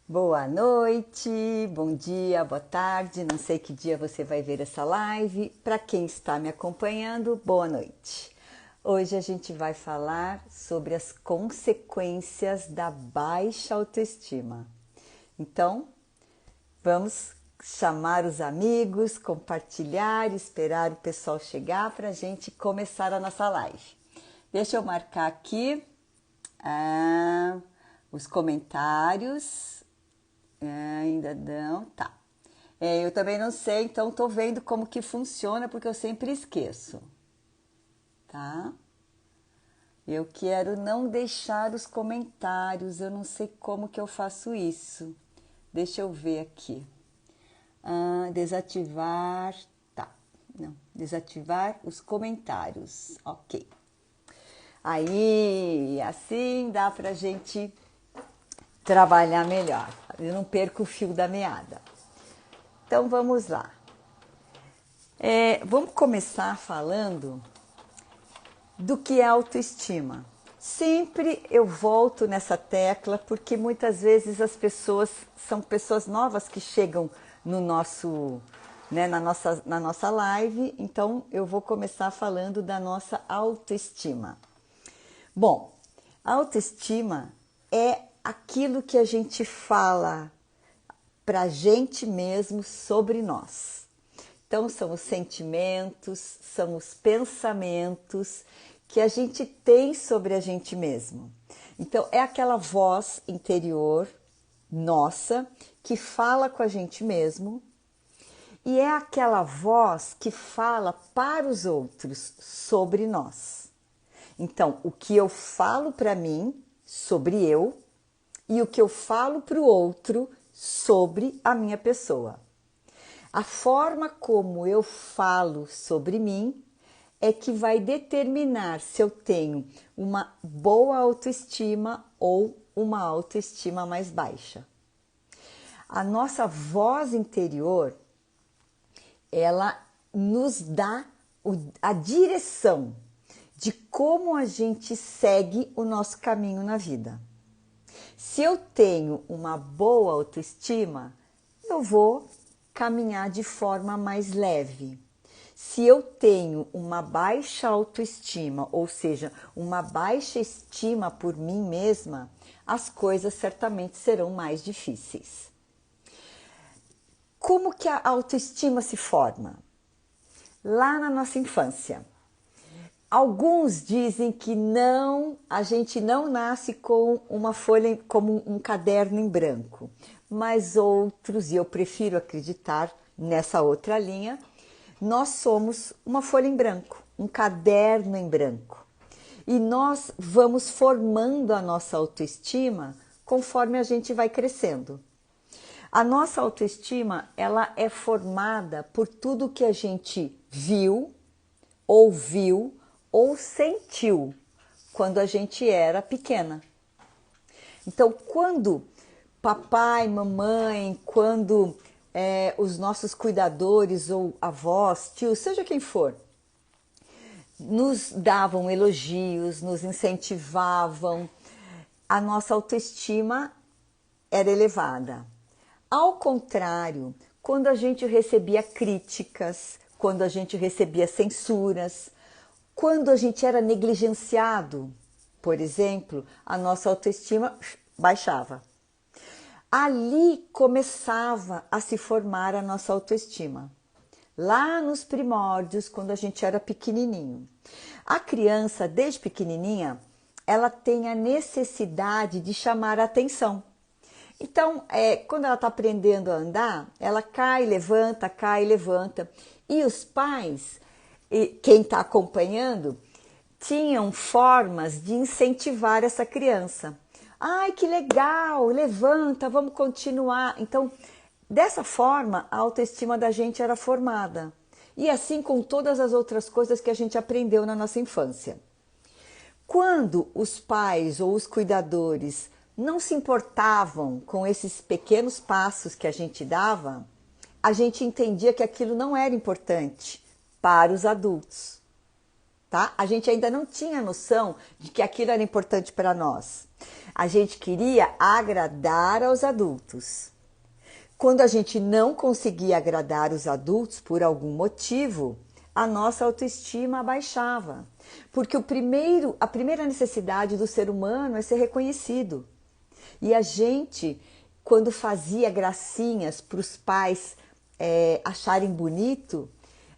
Boa noite, bom dia, boa tarde, não sei que dia você vai ver essa live. Para quem está me acompanhando, boa noite. Hoje a gente vai falar sobre as consequências da baixa autoestima. Então, vamos chamar os amigos, compartilhar, esperar o pessoal chegar para a gente começar a nossa live. Deixa eu marcar aqui os comentários. Ainda não, tá. Eu também não sei, então tô vendo como que funciona, porque eu sempre esqueço, tá? Eu quero não deixar os comentários, eu não sei como que eu faço isso. Deixa eu ver aqui. Desativar, tá. Não, desativar os comentários, ok. Aí, assim dá pra gente trabalhar melhor. Eu não perco o fio da meada. Então vamos lá. Vamos começar falando do que é autoestima. Sempre eu volto nessa tecla porque muitas vezes as pessoas são pessoas novas que chegam no nosso, né, na nossa live. Então eu vou começar falando da nossa autoestima. Bom, a autoestima é aquilo que a gente fala pra gente mesmo sobre nós. Então, são os sentimentos, são os pensamentos que a gente tem sobre a gente mesmo. Então, é aquela voz interior nossa que fala com a gente mesmo e é aquela voz que fala para os outros sobre nós. Então, o que eu falo para mim sobre eu e o que eu falo para o outro sobre a minha pessoa. A forma como eu falo sobre mim é que vai determinar se eu tenho uma boa autoestima ou uma autoestima mais baixa. A nossa voz interior, ela nos dá a direção de como a gente segue o nosso caminho na vida. Se eu tenho uma boa autoestima, eu vou caminhar de forma mais leve. Se eu tenho uma baixa autoestima, ou seja, uma baixa estima por mim mesma, as coisas certamente serão mais difíceis. Como que a autoestima se forma? Lá na nossa infância. Alguns dizem que a gente não nasce com uma folha, como um caderno em branco, mas outros, e eu prefiro acreditar nessa outra linha, nós somos uma folha em branco, um caderno em branco. E nós vamos formando a nossa autoestima conforme a gente vai crescendo. A nossa autoestima, ela é formada por tudo que a gente viu, ouviu, ou sentiu quando a gente era pequena. Então, quando papai, mamãe, quando os nossos cuidadores ou avós, tios, seja quem for, nos davam elogios, nos incentivavam, a nossa autoestima era elevada. Ao contrário, quando a gente recebia críticas, quando a gente recebia censuras, quando a gente era negligenciado, por exemplo, a nossa autoestima baixava. Ali começava a se formar a nossa autoestima. Lá nos primórdios, quando a gente era pequenininho. A criança, desde pequenininha, ela tem a necessidade de chamar a atenção. Então, quando ela está aprendendo a andar, ela cai, levanta, cai, levanta. E os pais, quem está acompanhando, tinham formas de incentivar essa criança. Ai, que legal, levanta, vamos continuar. Então, dessa forma, a autoestima da gente era formada. E assim com todas as outras coisas que a gente aprendeu na nossa infância. Quando os pais ou os cuidadores não se importavam com esses pequenos passos que a gente dava, a gente entendia que aquilo não era importante para os adultos, tá? A gente ainda não tinha noção de que aquilo era importante para nós. A gente queria agradar aos adultos. Quando a gente não conseguia agradar os adultos por algum motivo, a nossa autoestima abaixava. Porque a primeira necessidade do ser humano é ser reconhecido. E a gente, quando fazia gracinhas para os pais acharem bonito,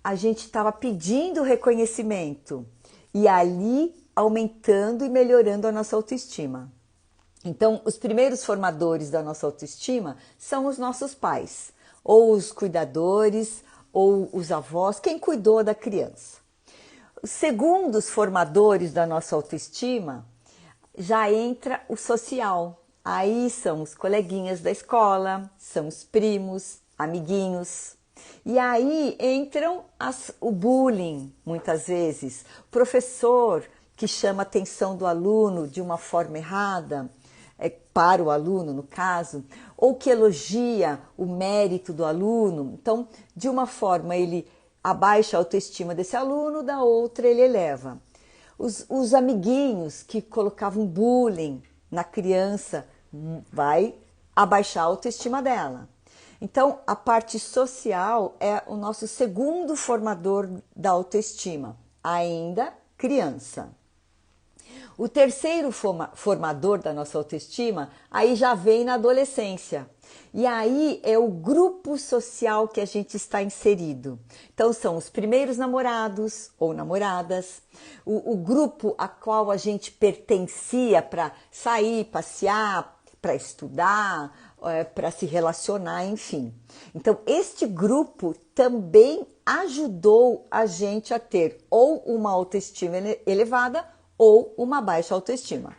a gente estava pedindo reconhecimento e ali aumentando e melhorando a nossa autoestima. Então, os primeiros formadores da nossa autoestima são os nossos pais, ou os cuidadores, ou os avós, quem cuidou da criança. Os segundos formadores da nossa autoestima já entra o social. Aí são os coleguinhas da escola, são os primos, amiguinhos. E aí entram o bullying, muitas vezes, o professor que chama a atenção do aluno de uma forma errada, para o aluno no caso, ou que elogia o mérito do aluno. Então, de uma forma ele abaixa a autoestima desse aluno, da outra ele eleva. Os amiguinhos que colocavam bullying na criança vai abaixar a autoestima dela. Então, a parte social é o nosso segundo formador da autoestima, ainda criança. O terceiro formador da nossa autoestima, aí já vem na adolescência. E aí é o grupo social que a gente está inserido. Então são os primeiros namorados ou namoradas, o grupo a qual a gente pertencia para sair, passear, para estudar, para se relacionar, enfim. Então este grupo também ajudou a gente a ter ou uma autoestima elevada ou uma baixa autoestima.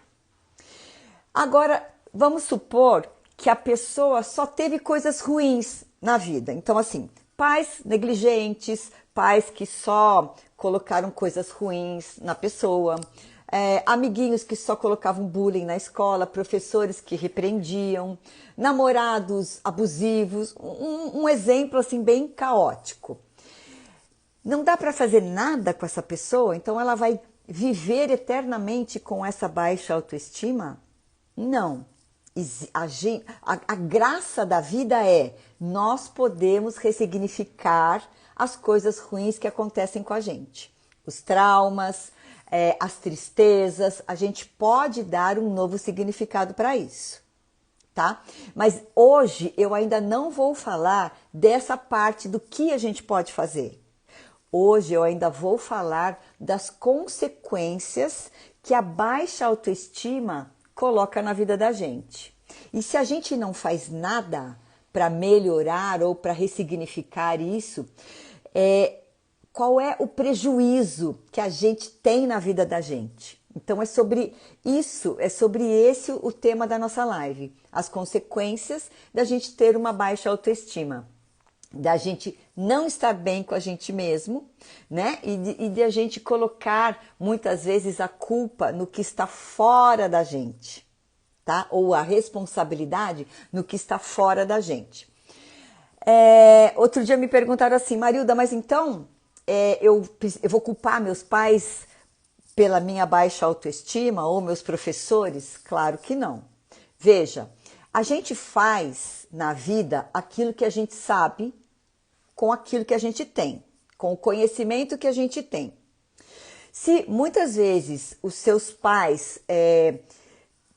Agora, vamos supor que a pessoa só teve coisas ruins na vida. Então, assim, pais negligentes, pais que só colocaram coisas ruins na pessoa, amiguinhos que só colocavam bullying na escola, professores que repreendiam, namorados abusivos, um exemplo assim bem caótico. Não dá para fazer nada com essa pessoa, então ela vai viver eternamente com essa baixa autoestima? Não. A graça da vida é nós podemos ressignificar as coisas ruins que acontecem com a gente. Os traumas, as tristezas, a gente pode dar um novo significado para isso, tá? Mas hoje eu ainda não vou falar dessa parte do que a gente pode fazer. Hoje eu ainda vou falar das consequências que a baixa autoestima coloca na vida da gente. E se a gente não faz nada para melhorar ou para ressignificar isso, qual é o prejuízo que a gente tem na vida da gente? Então é sobre isso, é sobre esse o tema da nossa live. As consequências da gente ter uma baixa autoestima. Da gente não estar bem com a gente mesmo, né? E de a gente colocar muitas vezes a culpa no que está fora da gente, tá? Ou a responsabilidade no que está fora da gente. Outro dia me perguntaram assim, Marilda, mas então eu vou culpar meus pais pela minha baixa autoestima ou meus professores? Claro que não. Veja, a gente faz na vida aquilo que a gente sabe com aquilo que a gente tem, com o conhecimento que a gente tem. Se muitas vezes os seus pais,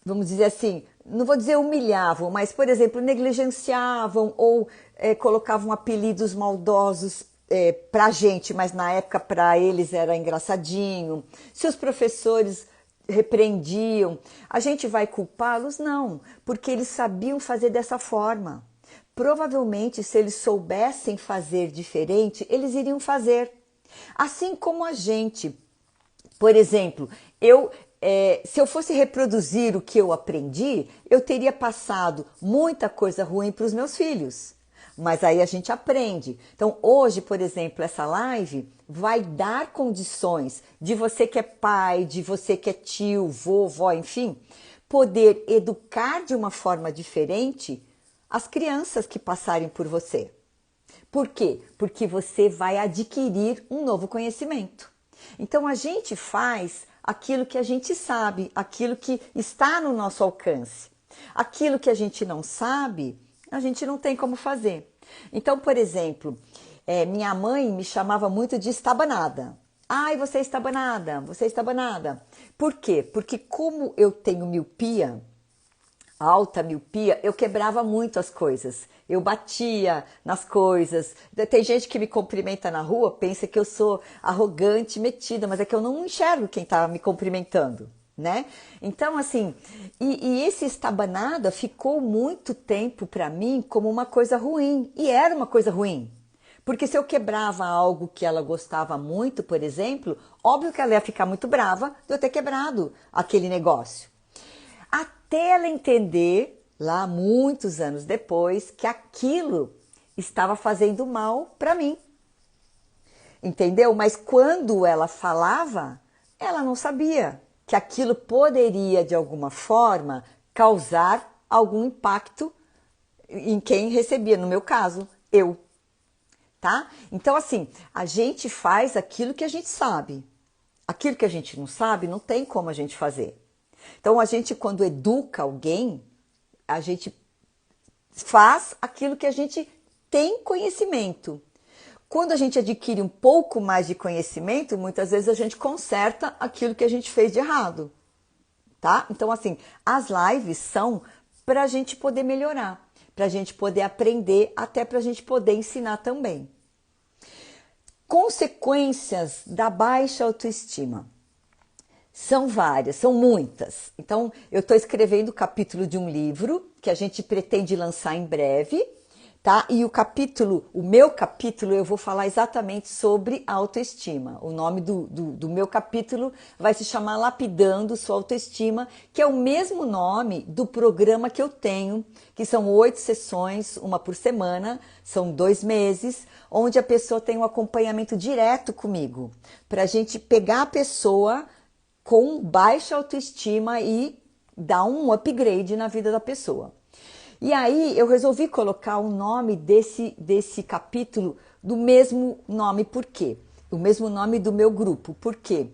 vamos dizer assim, não vou dizer humilhavam, mas, por exemplo, negligenciavam ou colocavam apelidos maldosos para a gente, mas na época para eles era engraçadinho. Se os professores repreendiam, a gente vai culpá-los? Não, porque eles sabiam fazer dessa forma. Provavelmente, se eles soubessem fazer diferente, eles iriam fazer. Assim como a gente. Por exemplo, se eu fosse reproduzir o que eu aprendi, eu teria passado muita coisa ruim para os meus filhos. Mas aí a gente aprende. Então, hoje, por exemplo, essa live vai dar condições de você que é pai, de você que é tio, vovó, enfim, poder educar de uma forma diferente as crianças que passarem por você. Por quê? Porque você vai adquirir um novo conhecimento. Então a gente faz aquilo que a gente sabe, aquilo que está no nosso alcance. Aquilo que a gente não sabe, a gente não tem como fazer. Então, por exemplo, minha mãe me chamava muito de estabanada. Ai, você é estabanada, você é estabanada. Por quê? Porque como eu tenho miopia, alta miopia, eu quebrava muito as coisas. Eu batia nas coisas. Tem gente que me cumprimenta na rua, pensa que eu sou arrogante, metida, mas é que eu não enxergo quem está me cumprimentando, né? Então, assim, e esse estabanada ficou muito tempo para mim como uma coisa ruim. E era uma coisa ruim. Porque se eu quebrava algo que ela gostava muito, por exemplo, óbvio que ela ia ficar muito brava de eu ter quebrado aquele negócio. Até ela entender, lá muitos anos depois, que aquilo estava fazendo mal para mim. Entendeu? Mas quando ela falava, ela não sabia que aquilo poderia, de alguma forma, causar algum impacto em quem recebia, no meu caso, eu. Tá? Então, assim, a gente faz aquilo que a gente sabe. Aquilo que a gente não sabe, não tem como a gente fazer. Então, a gente, quando educa alguém, a gente faz aquilo que a gente tem conhecimento. Quando a gente adquire um pouco mais de conhecimento, muitas vezes a gente conserta aquilo que a gente fez de errado. Tá? Então, assim, as lives são para a gente poder melhorar, para a gente poder aprender, até para a gente poder ensinar também. Consequências da baixa autoestima. São várias, são muitas. Então, eu estou escrevendo o capítulo de um livro que a gente pretende lançar em breve, tá? E o meu capítulo, eu vou falar exatamente sobre autoestima. O nome do meu capítulo vai se chamar Lapidando Sua Autoestima, que é o mesmo nome do programa que eu tenho, que são 8 sessões, uma por semana, são 2 meses, onde a pessoa tem um acompanhamento direto comigo, para a gente pegar a pessoa com baixa autoestima e dar um upgrade na vida da pessoa. E aí eu resolvi colocar o nome desse capítulo do mesmo nome, por quê? O mesmo nome do meu grupo, por quê?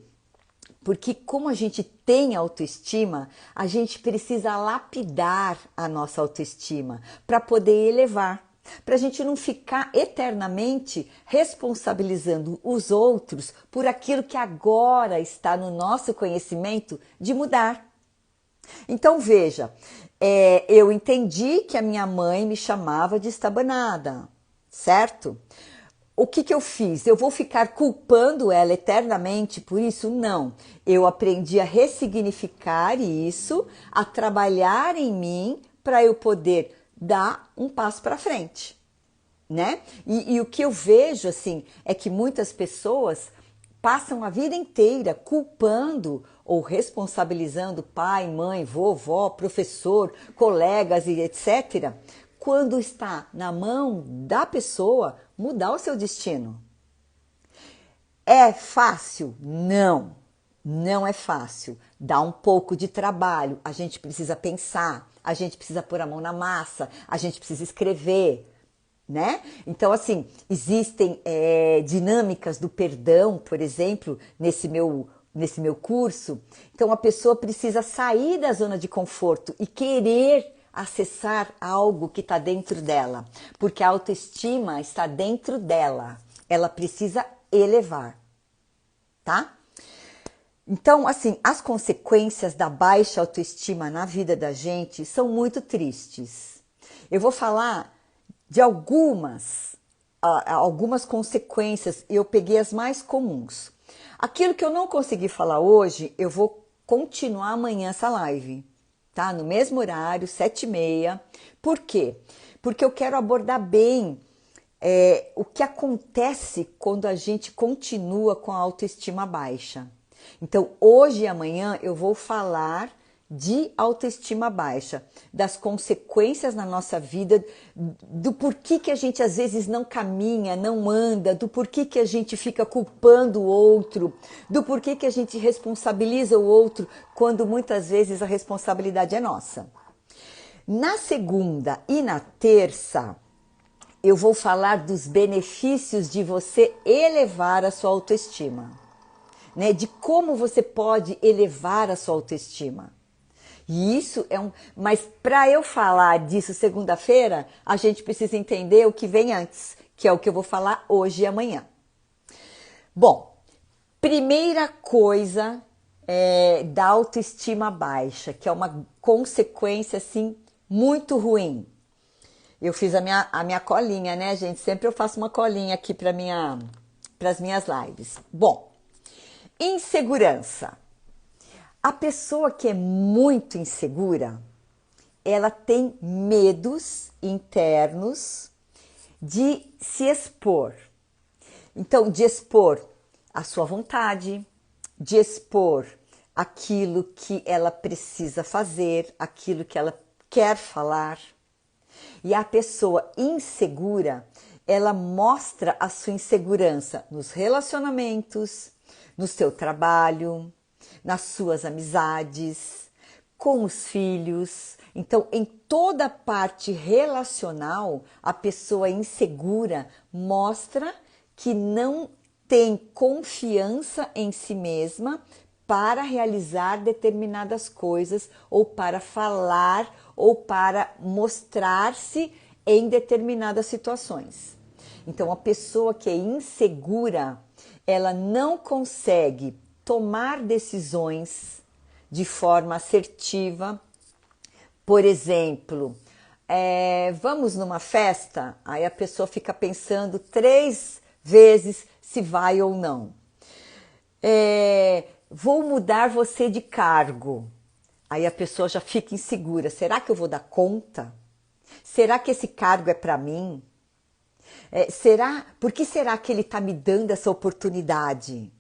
Porque como a gente tem autoestima, a gente precisa lapidar a nossa autoestima para poder elevar. Para a gente não ficar eternamente responsabilizando os outros por aquilo que agora está no nosso conhecimento de mudar. Então veja, eu entendi que a minha mãe me chamava de estabanada, certo? O que eu fiz? Eu vou ficar culpando ela eternamente por isso? Não. Eu aprendi a ressignificar isso, a trabalhar em mim para eu poder dar um passo para frente, né? E o que eu vejo, assim, é que muitas pessoas passam a vida inteira culpando ou responsabilizando pai, mãe, vovó, professor, colegas e etc., quando está na mão da pessoa mudar o seu destino. É fácil? Não, não é fácil. Dá um pouco de trabalho, a gente precisa pensar, a gente precisa pôr a mão na massa, a gente precisa escrever, né? Então, assim, existem dinâmicas do perdão, por exemplo, nesse meu curso. Então, a pessoa precisa sair da zona de conforto e querer acessar algo que está dentro dela, porque a autoestima está dentro dela. Ela precisa elevar, tá? Então, assim, as consequências da baixa autoestima na vida da gente são muito tristes. Eu vou falar de algumas consequências, e eu peguei as mais comuns. Aquilo que eu não consegui falar hoje, eu vou continuar amanhã essa live, tá? No mesmo horário, 7h30. Por quê? Porque eu quero abordar bem o que acontece quando a gente continua com a autoestima baixa. Então, hoje e amanhã eu vou falar de autoestima baixa, das consequências na nossa vida, do porquê que a gente às vezes não caminha, não anda, do porquê que a gente fica culpando o outro, do porquê que a gente responsabiliza o outro, quando muitas vezes a responsabilidade é nossa. Na segunda e na terça, eu vou falar dos benefícios de você elevar a sua autoestima. né, de como você pode elevar a sua autoestima. E isso é um. Mas para eu falar disso segunda-feira, a gente precisa entender o que vem antes, que é o que eu vou falar hoje e amanhã. Bom, primeira coisa da autoestima baixa, que é uma consequência assim muito ruim. Eu fiz a minha colinha, né, gente? Sempre eu faço uma colinha aqui para as minhas lives. Bom, insegurança. A pessoa que é muito insegura, ela tem medos internos de se expor. Então, de expor a sua vontade, de expor aquilo que ela precisa fazer, aquilo que ela quer falar. E a pessoa insegura, ela mostra a sua insegurança nos relacionamentos, no seu trabalho, nas suas amizades, com os filhos. Então, em toda a parte relacional, a pessoa insegura mostra que não tem confiança em si mesma para realizar determinadas coisas ou para falar ou para mostrar-se em determinadas situações. Então, a pessoa que é insegura, ela não consegue tomar decisões de forma assertiva. Por exemplo, vamos numa festa, aí a pessoa fica pensando 3 vezes se vai ou não. Vou mudar você de cargo. Aí a pessoa já fica insegura. Será que eu vou dar conta? Será que esse cargo é para mim? Por que será que ele está me dando essa oportunidade?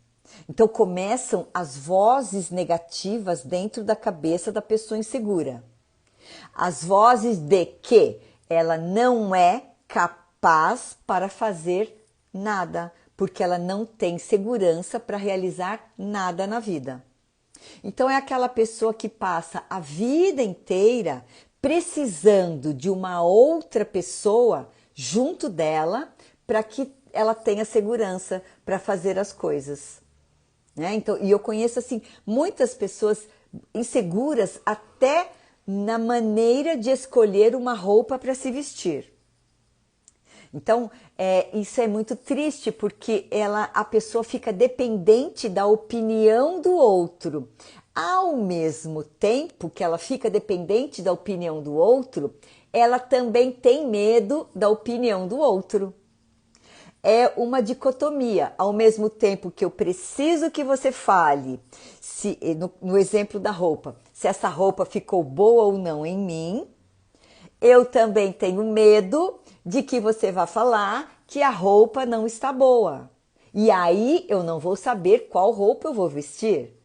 Então começam as vozes negativas dentro da cabeça da pessoa insegura. As vozes de que ela não é capaz para fazer nada, porque ela não tem segurança para realizar nada na vida. Então é aquela pessoa que passa a vida inteira precisando de uma outra pessoa junto dela para que ela tenha segurança para fazer as coisas. Né? Então, e eu conheço assim muitas pessoas inseguras até na maneira de escolher uma roupa para se vestir. Então, isso é muito triste porque a pessoa fica dependente da opinião do outro. Ao mesmo tempo que ela fica dependente da opinião do outro, ela também tem medo da opinião do outro. É uma dicotomia. Ao mesmo tempo que eu preciso que você fale, no exemplo da roupa, se essa roupa ficou boa ou não em mim, eu também tenho medo de que você vá falar que a roupa não está boa. E aí eu não vou saber qual roupa eu vou vestir.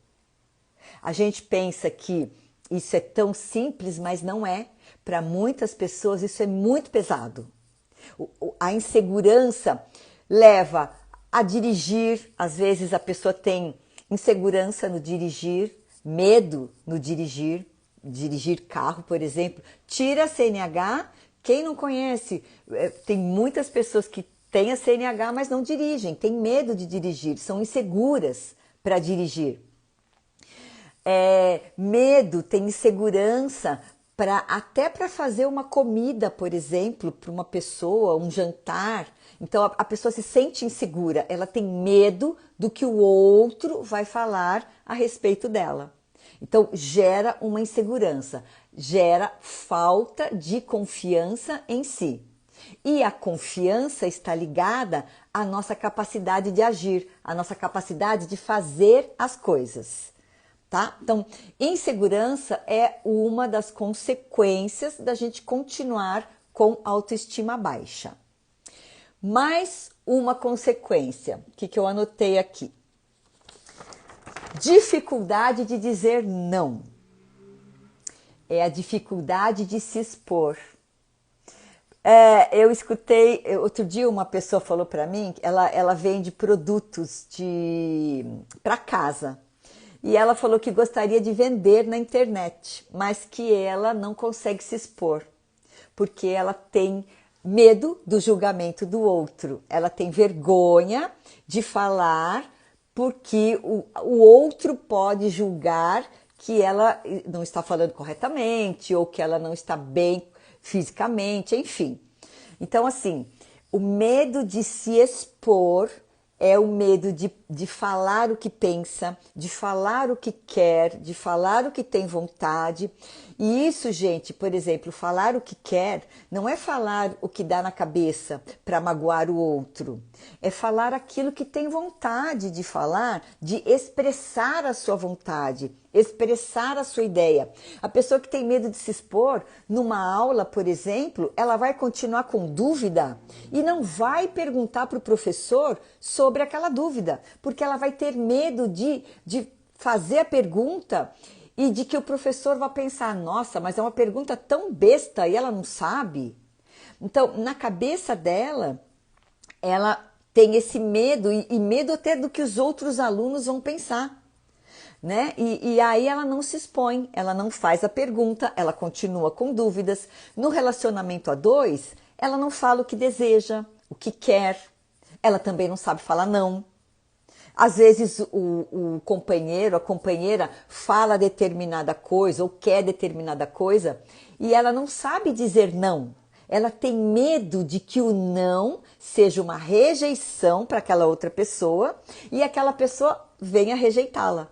A gente pensa que isso é tão simples, mas não é. Para muitas pessoas isso é muito pesado. A insegurança leva a dirigir. Às vezes a pessoa tem insegurança no dirigir, medo no dirigir carro, por exemplo. Tira a CNH. Quem não conhece, tem muitas pessoas que têm a CNH, mas não dirigem, têm medo de dirigir, são inseguras para dirigir. Medo, tem insegurança até para fazer uma comida, por exemplo, para uma pessoa, um jantar. Então a pessoa se sente insegura, ela tem medo do que o outro vai falar a respeito dela. Então gera uma insegurança, gera falta de confiança em si. E a confiança está ligada à nossa capacidade de agir, à nossa capacidade de fazer as coisas. Tá? Então, insegurança é uma das consequências da gente continuar com autoestima baixa. Mais uma consequência, que eu anotei aqui. Dificuldade de dizer não. É a dificuldade de se expor. Eu escutei, outro dia uma pessoa falou para mim, ela vende produtos para casa. E ela falou que gostaria de vender na internet, mas que ela não consegue se expor, porque ela tem medo do julgamento do outro. Ela tem vergonha de falar porque o outro pode julgar que ela não está falando corretamente ou que ela não está bem fisicamente, enfim. Então, assim, o medo de se expor é o medo de falar o que pensa, de falar o que quer, de falar o que tem vontade. E isso, gente, por exemplo, falar o que quer não é falar o que dá na cabeça para magoar o outro. É falar aquilo que tem vontade de falar, de expressar a sua vontade, expressar a sua ideia. A pessoa que tem medo de se expor, numa aula, por exemplo, ela vai continuar com dúvida e não vai perguntar para o professor sobre aquela dúvida, porque ela vai ter medo de fazer a pergunta e de que o professor vai pensar, nossa, mas é uma pergunta tão besta e ela não sabe. Então, na cabeça dela, ela tem esse medo e medo até do que os outros alunos vão pensar. Né? E aí ela não se expõe, ela não faz a pergunta, ela continua com dúvidas. No relacionamento a dois, ela não fala o que deseja, o que quer, ela também não sabe falar não. Às vezes o companheiro, a companheira fala determinada coisa ou quer determinada coisa e ela não sabe dizer não. Ela tem medo de que o não seja uma rejeição para aquela outra pessoa e aquela pessoa venha rejeitá-la.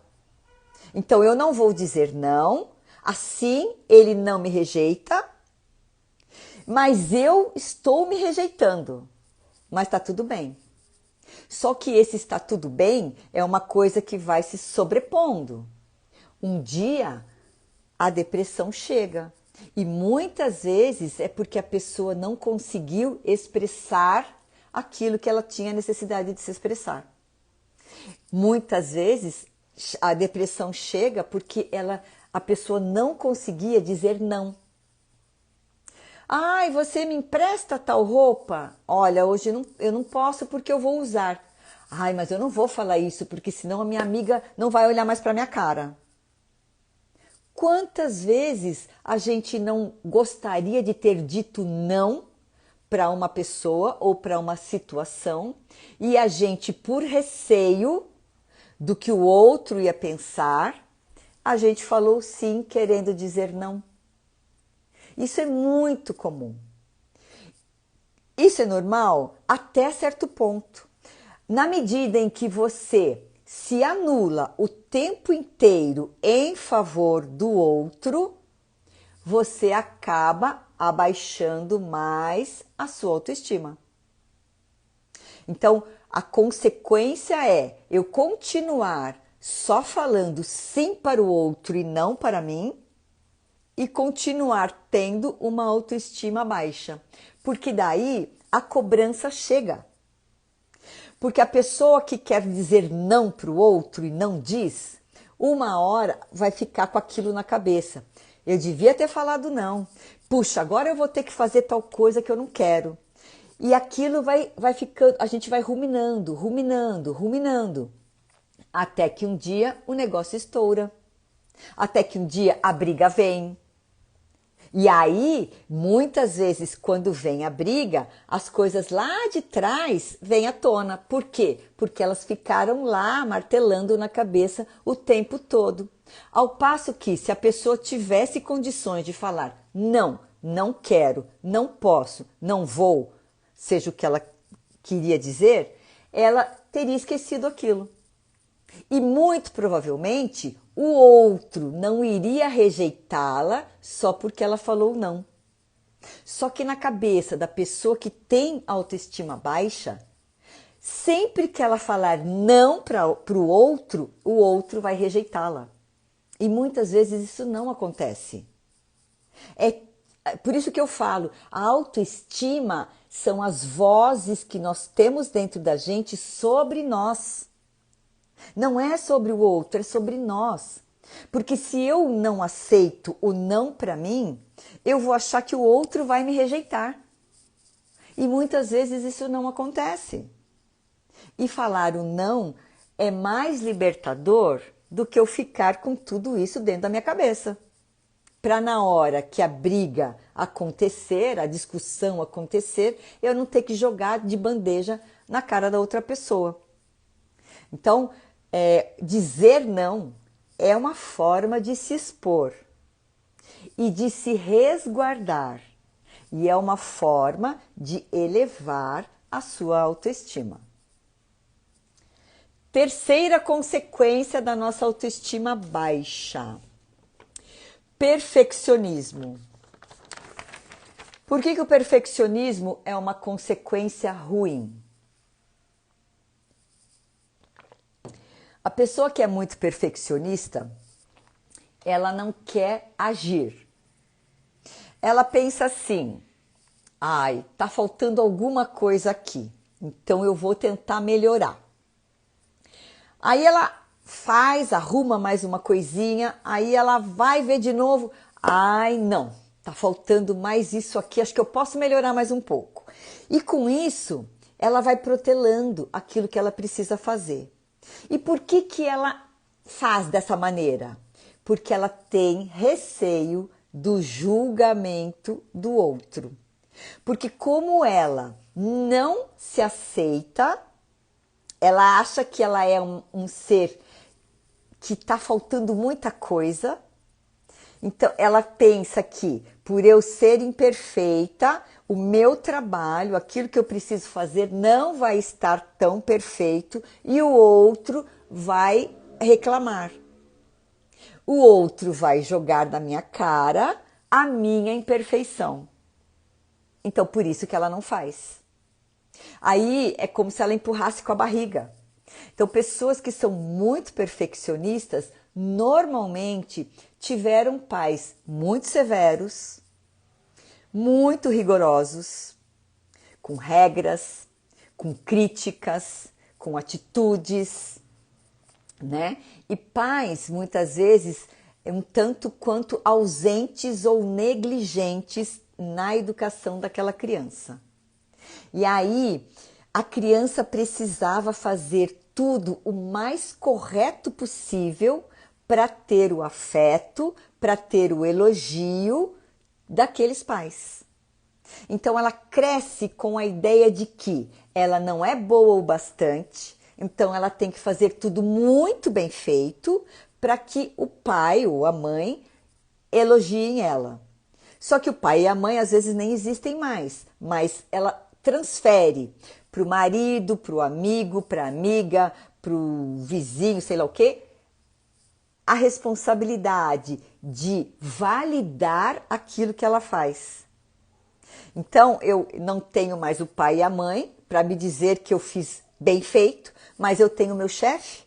Então eu não vou dizer não, assim ele não me rejeita, mas eu estou me rejeitando. Mas está tudo bem. Só que esse está tudo bem é uma coisa que vai se sobrepondo. Um dia a depressão chega e muitas vezes é porque a pessoa não conseguiu expressar aquilo que ela tinha necessidade de se expressar. Muitas vezes a depressão chega porque a pessoa não conseguia dizer não. Ai, você me empresta tal roupa? Olha, hoje eu não posso porque eu vou usar. Ai, mas eu não vou falar isso porque senão a minha amiga não vai olhar mais para minha cara. Quantas vezes a gente não gostaria de ter dito não para uma pessoa ou para uma situação e a gente, por receio do que o outro ia pensar, a gente falou sim querendo dizer não. Isso é muito comum. Isso é normal até certo ponto. Na medida em que você se anula o tempo inteiro em favor do outro, você acaba abaixando mais a sua autoestima. Então, a consequência é eu continuar só falando sim para o outro e não para mim e continuar tendo uma autoestima baixa. Porque daí a cobrança chega. Porque a pessoa que quer dizer não para o outro e não diz, uma hora vai ficar com aquilo na cabeça. Eu devia ter falado não. Puxa, agora eu vou ter que fazer tal coisa que eu não quero. E aquilo vai ficando, a gente vai ruminando, ruminando, ruminando. Até que um dia o negócio estoura. Até que um dia a briga vem. E aí, muitas vezes, quando vem a briga, as coisas lá de trás vêm à tona. Por quê? Porque elas ficaram lá martelando na cabeça o tempo todo. Ao passo que, se a pessoa tivesse condições de falar não, não quero, não posso, não vou, seja o que ela queria dizer, ela teria esquecido aquilo. E muito provavelmente o outro não iria rejeitá-la só porque ela falou não. Só que na cabeça da pessoa que tem autoestima baixa, sempre que ela falar não para o outro vai rejeitá-la. E muitas vezes isso não acontece. É por isso que eu falo, a autoestima são as vozes que nós temos dentro da gente sobre nós. Não é sobre o outro, é sobre nós. Porque se eu não aceito o não para mim, eu vou achar que o outro vai me rejeitar. E muitas vezes isso não acontece. E falar o não é mais libertador do que eu ficar com tudo isso dentro da minha cabeça. Para na hora que a briga acontecer, a discussão acontecer, eu não ter que jogar de bandeja na cara da outra pessoa. Então, Dizer não é uma forma de se expor e de se resguardar. E é uma forma de elevar a sua autoestima. Terceira consequência da nossa autoestima baixa: perfeccionismo. Por que o perfeccionismo é uma consequência ruim? A pessoa que é muito perfeccionista, ela não quer agir. Ela pensa assim: ai, tá faltando alguma coisa aqui, então eu vou tentar melhorar. Aí ela faz, arruma mais uma coisinha, aí ela vai ver de novo: ai, não, tá faltando mais isso aqui, acho que eu posso melhorar mais um pouco. E com isso, ela vai protelando aquilo que ela precisa fazer. E por que ela faz dessa maneira? Porque ela tem receio do julgamento do outro. Porque como ela não se aceita, ela acha que ela é um ser que está faltando muita coisa. Então, ela pensa que por eu ser imperfeita, o meu trabalho, aquilo que eu preciso fazer, não vai estar tão perfeito e o outro vai reclamar. O outro vai jogar na minha cara a minha imperfeição. Então, por isso que ela não faz. Aí é como se ela empurrasse com a barriga. Então, pessoas que são muito perfeccionistas, normalmente tiveram pais muito severos, muito rigorosos, com regras, com críticas, com atitudes, né? E pais, muitas vezes, um tanto quanto ausentes ou negligentes na educação daquela criança. E aí, a criança precisava fazer tudo o mais correto possível para ter o afeto, para ter o elogio daqueles pais. Então, ela cresce com a ideia de que ela não é boa o bastante, então ela tem que fazer tudo muito bem feito para que o pai ou a mãe elogiem ela. Só que o pai e a mãe às vezes nem existem mais, mas ela transfere para o marido, para o amigo, para a amiga, para o vizinho, sei lá o quê, a responsabilidade de validar aquilo que ela faz. Então, eu não tenho mais o pai e a mãe para me dizer que eu fiz bem feito, mas eu tenho meu chefe,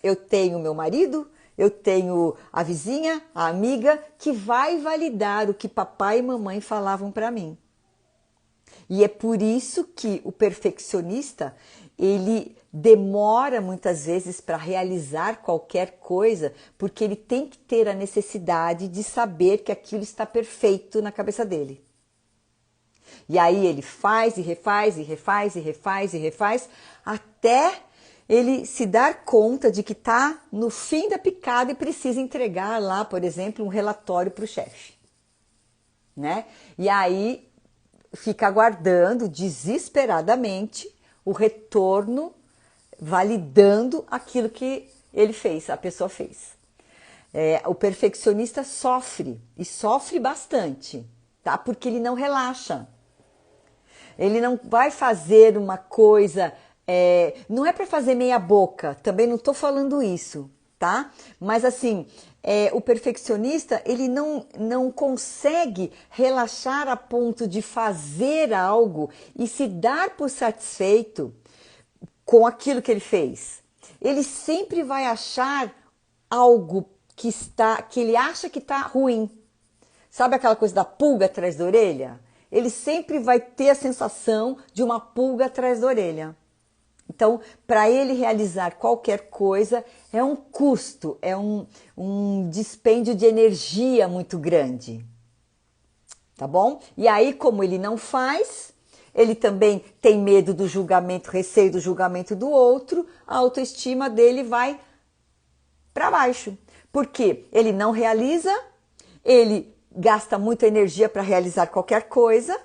eu tenho meu marido, eu tenho a vizinha, a amiga, que vai validar o que papai e mamãe falavam para mim. E é por isso que o perfeccionista, ele demora muitas vezes para realizar qualquer coisa, porque ele tem que ter a necessidade de saber que aquilo está perfeito na cabeça dele. E aí ele faz e refaz e refaz e refaz e refaz, até ele se dar conta de que está no fim da picada e precisa entregar lá, por exemplo, um relatório para o chefe, né? E aí fica aguardando desesperadamente o retorno, validando aquilo que ele fez, a pessoa fez. O perfeccionista sofre, e sofre bastante, tá? Porque ele não relaxa. Ele não vai fazer uma coisa, não é para fazer meia boca, também não estou falando isso, tá? Mas assim, o perfeccionista, ele não consegue relaxar a ponto de fazer algo e se dar por satisfeito com aquilo que ele fez. Ele sempre vai achar algo que ele acha que está ruim. Sabe aquela coisa da pulga atrás da orelha? Ele sempre vai ter a sensação de uma pulga atrás da orelha. Então, para ele realizar qualquer coisa, é um custo, é um dispêndio de energia muito grande. Tá bom? E aí, como ele não faz, ele também tem medo do julgamento, receio do julgamento do outro, a autoestima dele vai para baixo. Porque ele não realiza, ele gasta muita energia para realizar qualquer coisa,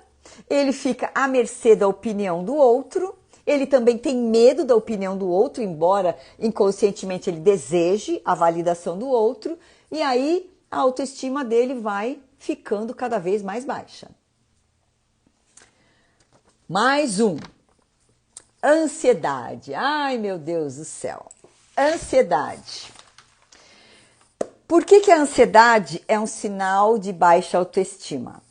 ele fica à mercê da opinião do outro, Ele também tem medo da opinião do outro, embora inconscientemente ele deseje a validação do outro, e aí a autoestima dele vai ficando cada vez mais baixa. Mais um. Ansiedade. Ai, meu Deus do céu. Ansiedade. Por que a ansiedade é um sinal de baixa autoestima?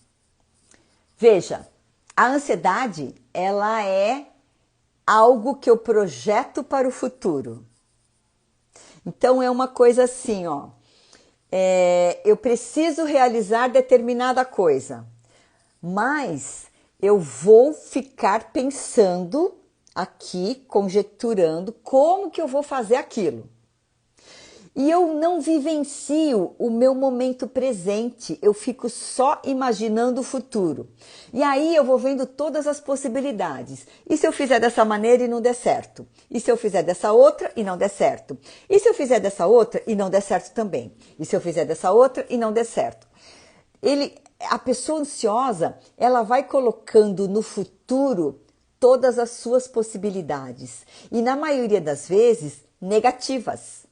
Veja, a ansiedade, ela é algo que eu projeto para o futuro. Então, é uma coisa assim, ó. Eu preciso realizar determinada coisa, mas eu vou ficar pensando aqui, conjecturando como que eu vou fazer aquilo. E eu não vivencio o meu momento presente, eu fico só imaginando o futuro. E aí eu vou vendo todas as possibilidades. E se eu fizer dessa maneira e não der certo? E se eu fizer dessa outra e não der certo? E se eu fizer dessa outra e não der certo também? E se eu fizer dessa outra e não der certo? A pessoa ansiosa, ela vai colocando no futuro todas as suas possibilidades. E na maioria das vezes, negativas.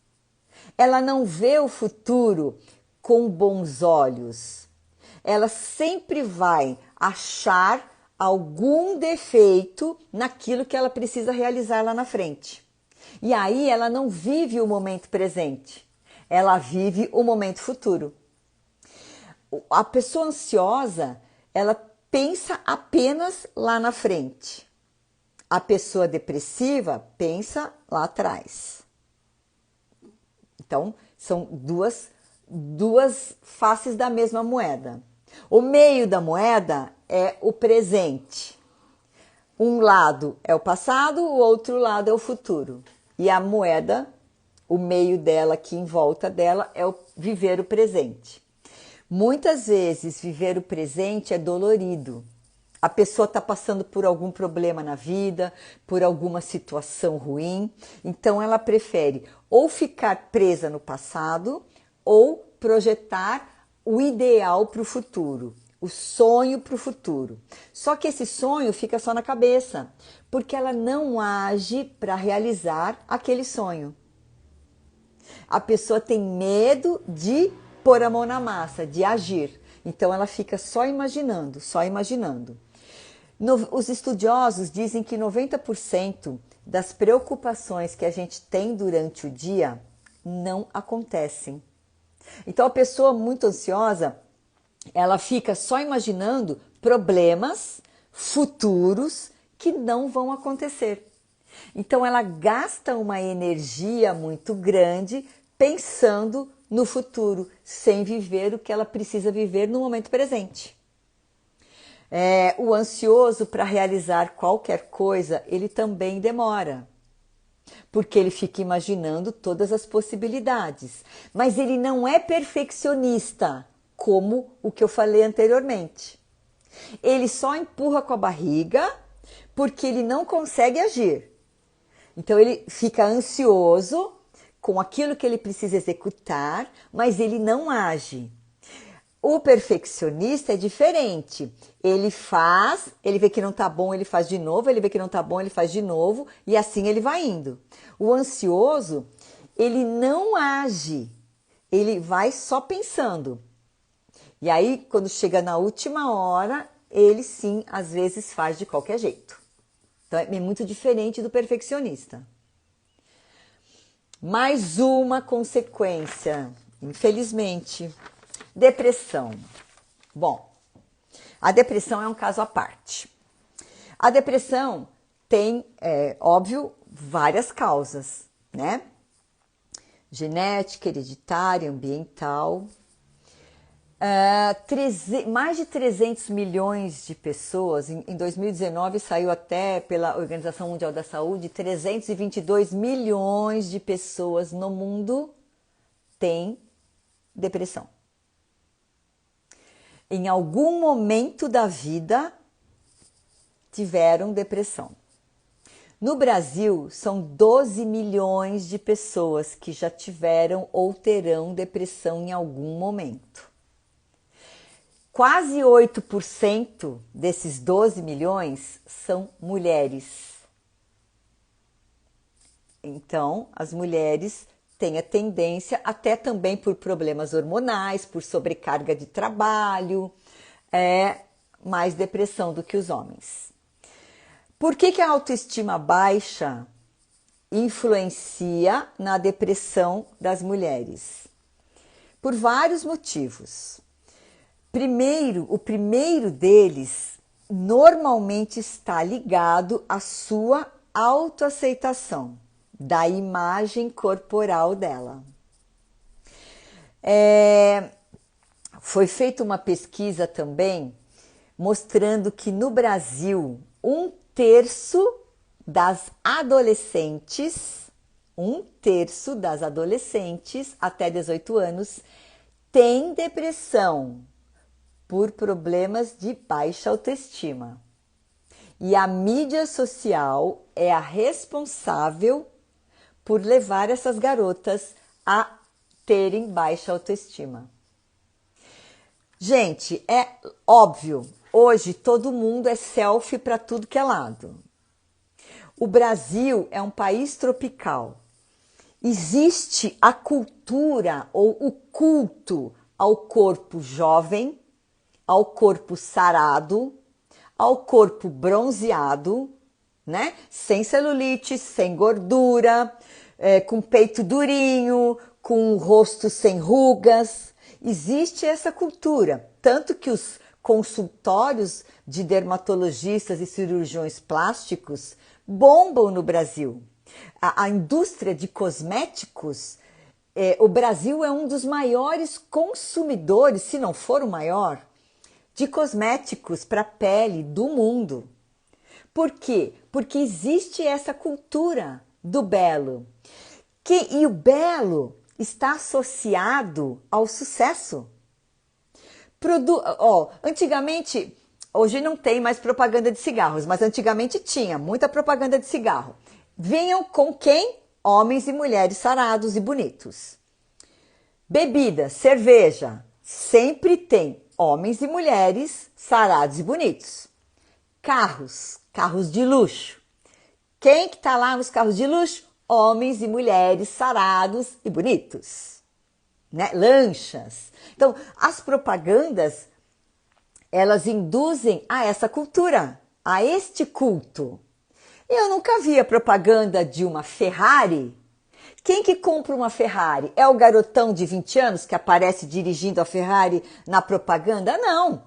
Ela não vê o futuro com bons olhos. Ela sempre vai achar algum defeito naquilo que ela precisa realizar lá na frente. E aí ela não vive o momento presente. Ela vive o momento futuro. A pessoa ansiosa, ela pensa apenas lá na frente. A pessoa depressiva pensa lá atrás. Então, são duas faces da mesma moeda. O meio da moeda é o presente. Um lado é o passado, o outro lado é o futuro. E a moeda, o meio dela, aqui em volta dela, é o viver o presente. Muitas vezes, viver o presente é dolorido. A pessoa está passando por algum problema na vida, por alguma situação ruim, então ela prefere ou ficar presa no passado ou projetar o ideal para o futuro, o sonho para o futuro. Só que esse sonho fica só na cabeça, porque ela não age para realizar aquele sonho. A pessoa tem medo de pôr a mão na massa, de agir. Então ela fica só imaginando, só imaginando. Os estudiosos dizem que 90% das preocupações que a gente tem durante o dia não acontecem. Então a pessoa muito ansiosa, ela fica só imaginando problemas futuros que não vão acontecer. Então ela gasta uma energia muito grande pensando no futuro, sem viver o que ela precisa viver no momento presente. O ansioso para realizar qualquer coisa, ele também demora, porque ele fica imaginando todas as possibilidades, mas ele não é perfeccionista, como o que eu falei anteriormente. Ele só empurra com a barriga porque ele não consegue agir. Então ele fica ansioso com aquilo que ele precisa executar, mas ele não age. O perfeccionista é diferente. Ele faz, ele vê que não tá bom, ele faz de novo, ele vê que não tá bom, ele faz de novo, e assim ele vai indo. O ansioso, ele não age, ele vai só pensando. E aí, quando chega na última hora, ele sim, às vezes faz de qualquer jeito. Então, é muito diferente do perfeccionista. Mais uma consequência, infelizmente. Depressão. Bom, a depressão é um caso à parte. A depressão tem, óbvio, várias causas, né? Genética, hereditária, ambiental. Mais de 300 milhões de pessoas, em 2019 saiu até pela Organização Mundial da Saúde, 322 milhões de pessoas no mundo têm depressão. Em algum momento da vida tiveram depressão. No Brasil, são 12 milhões de pessoas que já tiveram ou terão depressão em algum momento. Quase 8% desses 12 milhões são mulheres. Então, as mulheres têm a tendência, até também por problemas hormonais, por sobrecarga de trabalho, mais depressão do que os homens. Por que a autoestima baixa influencia na depressão das mulheres? Por vários motivos. O primeiro deles normalmente está ligado à sua autoaceitação, da imagem corporal dela. Foi feita uma pesquisa também mostrando que no Brasil 1/3 das adolescentes, 1/3 das adolescentes até 18 anos tem depressão por problemas de baixa autoestima. E a mídia social é a responsável por levar essas garotas a terem baixa autoestima. Gente, é óbvio, hoje todo mundo é selfie para tudo que é lado. O Brasil é um país tropical. Existe a cultura ou o culto ao corpo jovem, ao corpo sarado, ao corpo bronzeado, né? Sem celulite, sem gordura, com peito durinho, com o rosto sem rugas. Existe essa cultura, tanto que os consultórios de dermatologistas e cirurgiões plásticos bombam no Brasil. A indústria de cosméticos, o Brasil é um dos maiores consumidores, se não for o maior, de cosméticos para a pele do mundo. Por quê? Porque existe essa cultura do belo. E o belo está associado ao sucesso. Antigamente, hoje não tem mais propaganda de cigarros, mas antigamente tinha muita propaganda de cigarro. Vinham com quem? Homens e mulheres sarados e bonitos. Bebida, cerveja, sempre tem homens e mulheres sarados e bonitos. Carros de luxo. Quem que tá lá nos carros de luxo? Homens e mulheres sarados e bonitos. Né? Lanchas. Então, as propagandas, elas induzem a essa cultura, a este culto. Eu nunca vi a propaganda de uma Ferrari. Quem que compra uma Ferrari? É o garotão de 20 anos que aparece dirigindo a Ferrari na propaganda? Não.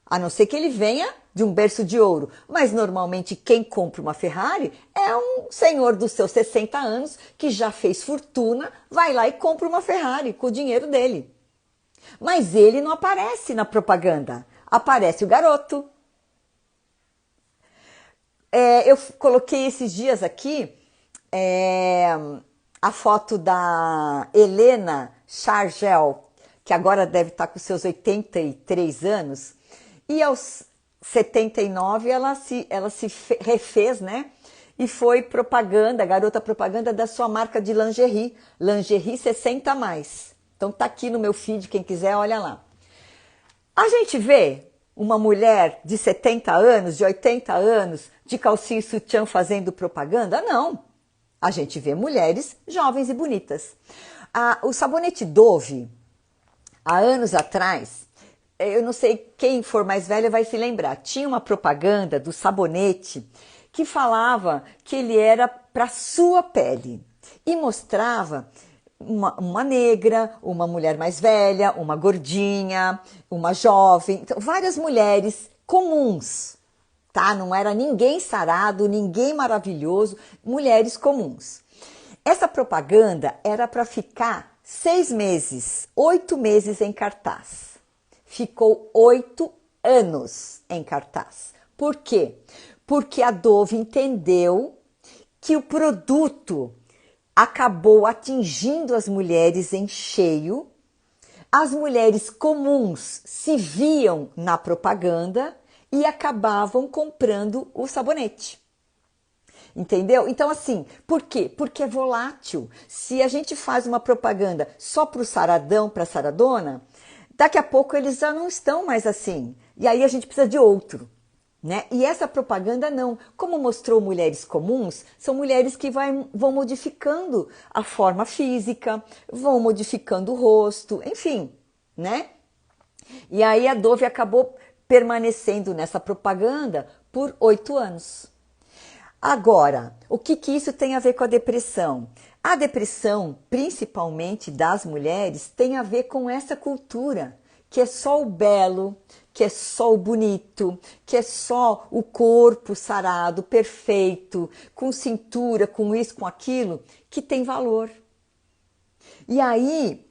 A não ser que ele venha de um berço de ouro. Mas normalmente quem compra uma Ferrari é um senhor dos seus 60 anos que já fez fortuna, vai lá e compra uma Ferrari com o dinheiro dele. Mas ele não aparece na propaganda. Aparece o garoto. Eu coloquei esses dias aqui a foto da Helena Chargel, que agora deve estar com seus 83 anos, e aos 79 ela se refez, né? E foi propaganda, garota propaganda da sua marca de lingerie, Lingerie 60+. Então tá aqui no meu feed, quem quiser olha lá. A gente vê uma mulher de 70 anos, de 80 anos, de calcinha e sutiã fazendo propaganda? Não. A gente vê mulheres jovens e bonitas. O sabonete Dove, há anos atrás, eu não sei, quem for mais velha vai se lembrar, tinha uma propaganda do sabonete que falava que ele era para sua pele e mostrava uma negra, uma mulher mais velha, uma gordinha, uma jovem, então, várias mulheres comuns, tá? Não era ninguém sarado, ninguém maravilhoso, mulheres comuns. Essa propaganda era para ficar 6 meses, 8 meses em cartaz. Ficou 8 anos em cartaz. Por quê? Porque a Dove entendeu que o produto acabou atingindo as mulheres em cheio. As mulheres comuns se viam na propaganda e acabavam comprando o sabonete. Entendeu? Então, assim, por quê? Porque é volátil. Se a gente faz uma propaganda só para o saradão, para a saradona, daqui a pouco eles já não estão mais assim. E aí a gente precisa de outro. né? E essa propaganda não, como mostrou mulheres comuns, são mulheres que vão modificando a forma física, vão modificando o rosto, enfim, né? E aí a Dove acabou permanecendo nessa propaganda por 8 anos. Agora, o que isso tem a ver com a depressão? A depressão, principalmente das mulheres, tem a ver com essa cultura, que é só o belo, que é só o bonito, que é só o corpo sarado, perfeito, com cintura, com isso, com aquilo, que tem valor. E aí,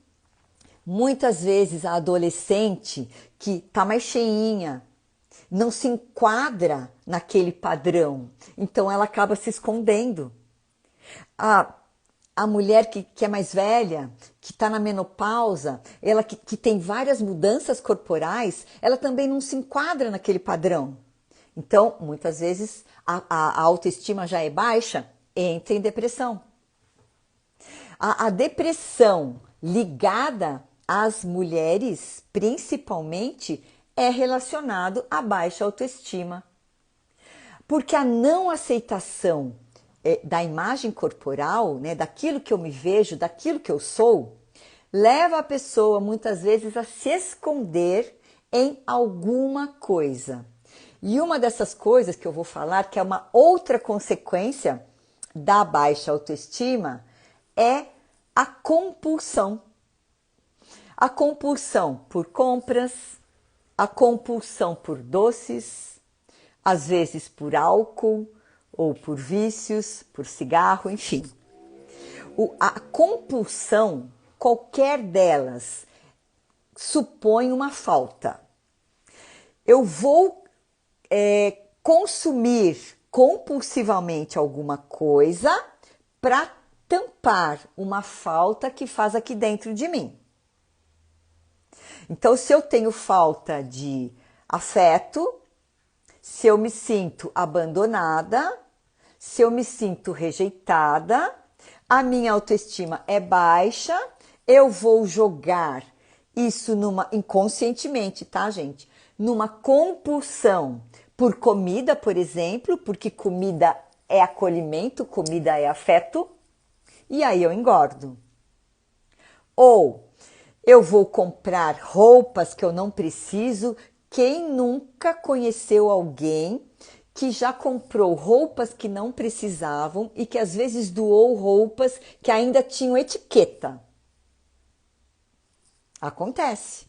muitas vezes a adolescente que tá mais cheinha, não se enquadra naquele padrão, então ela acaba se escondendo. A, a mulher que é mais velha, que está na menopausa, ela que tem várias mudanças corporais, ela também não se enquadra naquele padrão. Então, muitas vezes, a autoestima já é baixa, entra em depressão. A depressão ligada às mulheres, principalmente, é relacionado à baixa autoestima. Porque a não aceitação da imagem corporal, né, daquilo que eu me vejo, daquilo que eu sou, leva a pessoa muitas vezes a se esconder em alguma coisa. E uma dessas coisas que eu vou falar, que é uma outra consequência da baixa autoestima, é a compulsão. A compulsão por compras, a compulsão por doces, às vezes por álcool ou por vícios, por cigarro, enfim. A compulsão, qualquer delas, supõe uma falta. Eu vou consumir compulsivamente alguma coisa para tampar uma falta que faz aqui dentro de mim. Então, se eu tenho falta de afeto, se eu me sinto abandonada, se eu me sinto rejeitada, a minha autoestima é baixa, eu vou jogar isso inconscientemente, tá, gente? Numa compulsão por comida, por exemplo, porque comida é acolhimento, comida é afeto, e aí eu engordo. Ou eu vou comprar roupas que eu não preciso. Quem nunca conheceu alguém que já comprou roupas que não precisavam e que às vezes doou roupas que ainda tinham etiqueta? Acontece,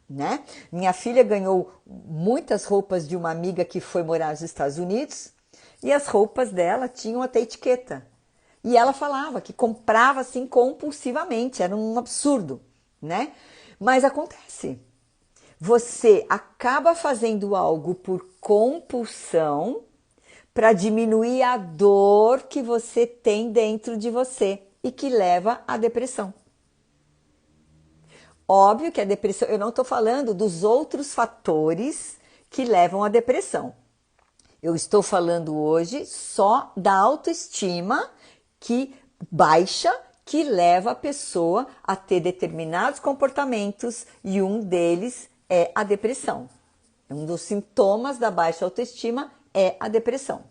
né? Minha filha ganhou muitas roupas de uma amiga que foi morar nos Estados Unidos e as roupas dela tinham até etiqueta. E ela falava que comprava assim compulsivamente, era um absurdo, né? Mas acontece. Você acaba fazendo algo por compulsão para diminuir a dor que você tem dentro de você e que leva à depressão. Óbvio que a depressão, eu não estou falando dos outros fatores que levam à depressão. Eu estou falando hoje só da autoestima que baixa, que leva a pessoa a ter determinados comportamentos e um deles é a depressão. Um dos sintomas da baixa autoestima é a depressão,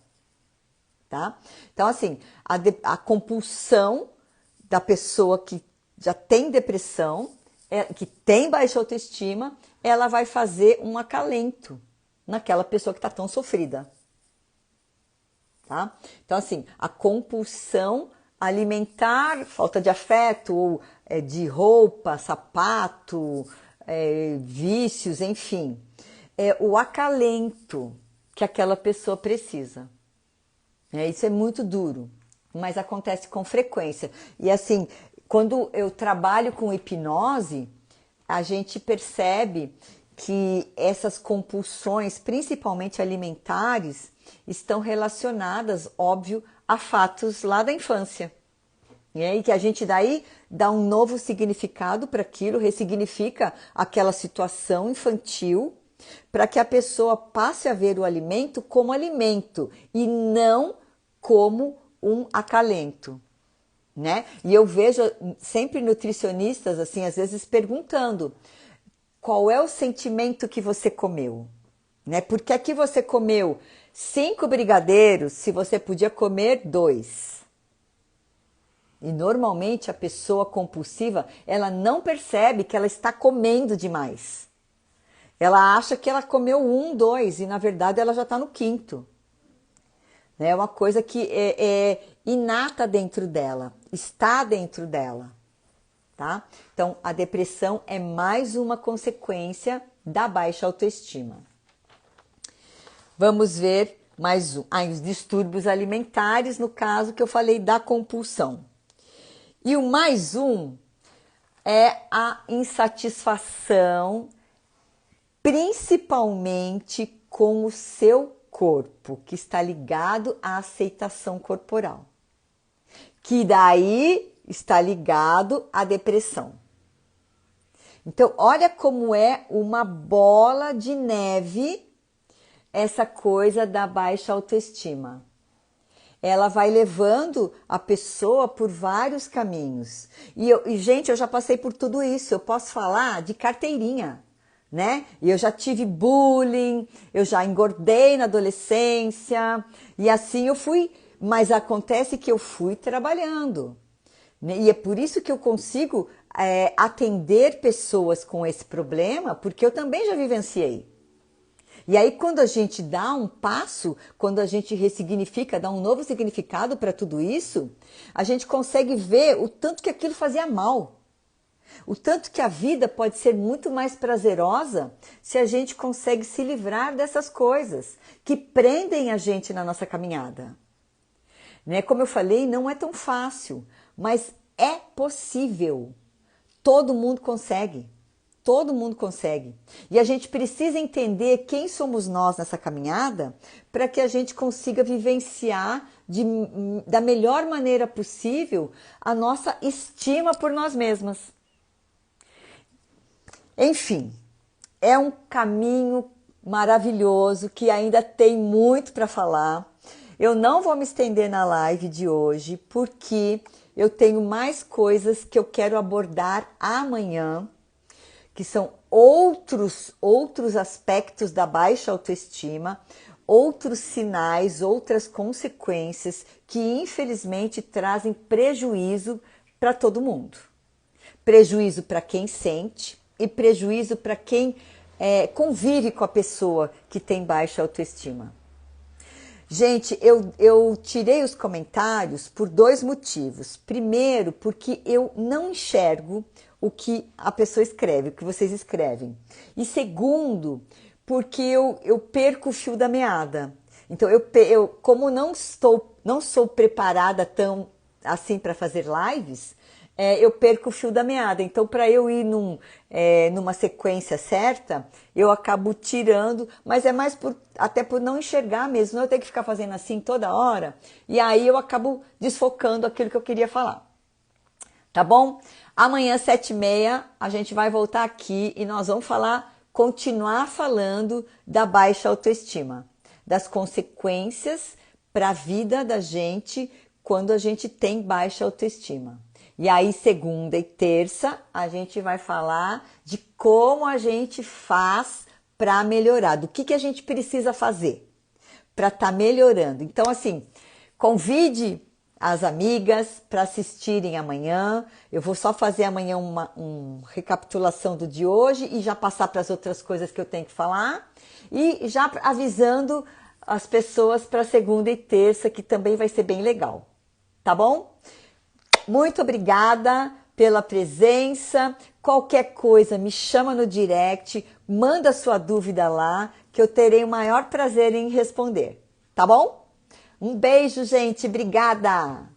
tá? Então, assim, a compulsão da pessoa que já tem depressão, que tem baixa autoestima, ela vai fazer um acalento naquela pessoa que está tão sofrida. Tá? Então, assim, a compulsão alimentar, falta de afeto, ou de roupa, sapato, vícios, enfim, é o acalento que aquela pessoa precisa. Isso é muito duro, mas acontece com frequência. E assim, quando eu trabalho com hipnose, a gente percebe que essas compulsões, principalmente alimentares, estão relacionadas, óbvio, a fatos lá da infância. E aí que a gente daí dá um novo significado para aquilo, ressignifica aquela situação infantil, para que a pessoa passe a ver o alimento como alimento e não como um acalento, né? E eu vejo sempre nutricionistas, assim, às vezes perguntando: qual é o sentimento que você comeu? né? Por que que você comeu 5 brigadeiros se você podia comer 2? E normalmente a pessoa compulsiva, ela não percebe que ela está comendo demais. Ela acha que ela comeu 1, 2 e na verdade ela já está no 5º. É uma coisa que é inata dentro dela, está dentro dela, tá? Então a depressão é mais uma consequência da baixa autoestima. Vamos ver mais um. Os distúrbios alimentares, no caso que eu falei da compulsão. E o mais um é a insatisfação, principalmente com o seu corpo, que está ligado à aceitação corporal, que daí está ligado à depressão. Então, olha como é uma bola de neve essa coisa da baixa autoestima. Ela vai levando a pessoa por vários caminhos. Gente, eu já passei por tudo isso. Eu posso falar de carteirinha, né? E eu já tive bullying, eu já engordei na adolescência. E assim eu fui. Mas acontece que eu fui trabalhando. Né? E é por isso que eu consigo atender pessoas com esse problema, porque eu também já vivenciei. E aí, quando a gente dá um passo, quando a gente ressignifica, dá um novo significado para tudo isso, a gente consegue ver o tanto que aquilo fazia mal. O tanto que a vida pode ser muito mais prazerosa se a gente consegue se livrar dessas coisas que prendem a gente na nossa caminhada. Né? Como eu falei, não é tão fácil, mas é possível. Todo mundo consegue. Todo mundo consegue. E a gente precisa entender quem somos nós nessa caminhada para que a gente consiga vivenciar da melhor maneira possível a nossa estima por nós mesmas. Enfim, é um caminho maravilhoso que ainda tem muito para falar. Eu não vou me estender na live de hoje porque eu tenho mais coisas que eu quero abordar amanhã, que são outros aspectos da baixa autoestima, outros sinais, outras consequências que infelizmente trazem prejuízo para todo mundo. Prejuízo para quem sente e prejuízo para quem convive com a pessoa que tem baixa autoestima. Gente, eu tirei os comentários por 2 motivos. Primeiro, porque eu não enxergo o que a pessoa escreve, o que vocês escrevem. E segundo, porque eu perco o fio da meada. Então, eu como não sou preparada tão assim para fazer lives, eu perco o fio da meada. Então, para eu ir numa sequência certa, eu acabo tirando, mas é mais até por não enxergar mesmo, não eu tenho que ficar fazendo assim toda hora, e aí eu acabo desfocando aquilo que eu queria falar. Tá bom? Amanhã, 7h30, a gente vai voltar aqui e nós vamos continuar falando da baixa autoestima, das consequências para a vida da gente quando a gente tem baixa autoestima. E aí, segunda e terça, a gente vai falar de como a gente faz para melhorar, do que a gente precisa fazer para estar melhorando. Então, assim, convide as amigas para assistirem amanhã. Eu vou só fazer amanhã uma recapitulação do de hoje e já passar para as outras coisas que eu tenho que falar. E já avisando as pessoas para segunda e terça, que também vai ser bem legal. Tá bom? Muito obrigada pela presença. Qualquer coisa, me chama no direct, manda sua dúvida lá, que eu terei o maior prazer em responder. Tá bom? Um beijo, gente. Obrigada!